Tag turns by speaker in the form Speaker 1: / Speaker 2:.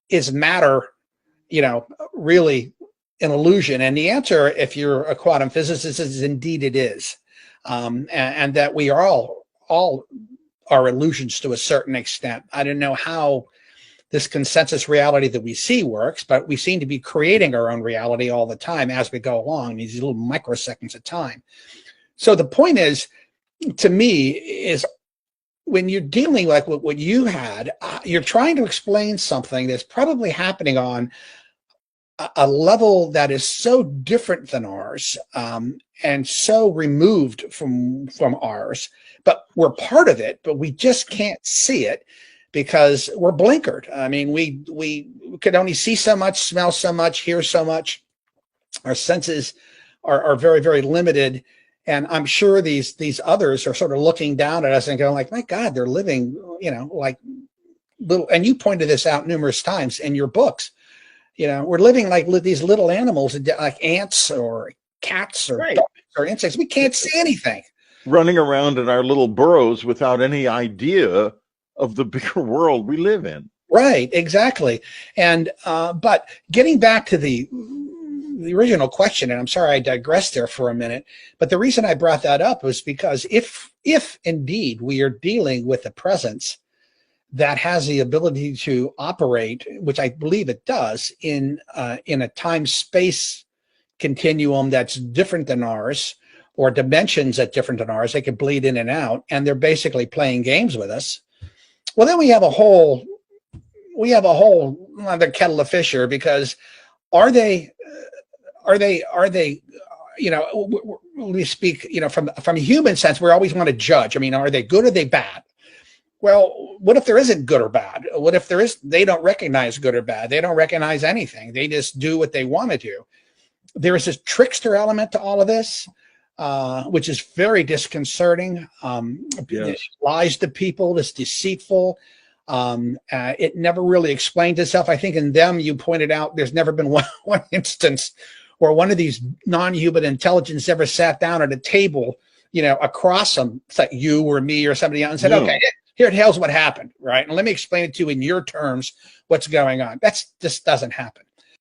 Speaker 1: is matter, really an illusion? And the answer, if you're a quantum physicist, is indeed it is. And that we are all are illusions to a certain extent. I don't know how this consensus reality that we see works, but we seem to be creating our own reality all the time as we go along, these little microseconds of time. So the point is, to me, is when you're dealing like with what you had, you're trying to explain something that's probably happening on a level that is so different than ours, and so removed from ours, but we're part of it, but we just can't see it because we're blinkered. I mean, we could only see so much, smell so much, hear so much. Our senses are very, very limited. And I'm sure these others are sort of looking down at us and going like, my God, they're living, like little, and you pointed this out numerous times in your books. We're living like these little animals, like ants or cats or dogs or insects. We can't see anything.
Speaker 2: Running around in our little burrows without any idea of the bigger world we live in.
Speaker 1: Right, exactly. And but getting back to the original question, and I'm sorry I digressed there for a minute, but the reason I brought that up was because if indeed we are dealing with a presence that has the ability to operate, which I believe it does, in a time-space continuum that's different than ours, or dimensions that different than ours, they can bleed in and out, and they're basically playing games with us. Well, then we have a whole other kettle of fish here, because are they we speak, from a human sense, we always want to judge. I mean, are they good or are they bad? Well, what if there isn't good or bad? What if they don't recognize good or bad? They don't recognize anything. They just do what they want to do. There is this trickster element to all of this, which is very disconcerting.
Speaker 2: Yes.
Speaker 1: It lies to people. It's deceitful. It never really explained itself. I think in them, you pointed out, there's never been one instance where one of these non-human intelligence ever sat down at a table, across them, it's like you or me or somebody else, and said, okay, here the hell's what happened, right? And let me explain it to you in your terms, what's going on. Just doesn't happen.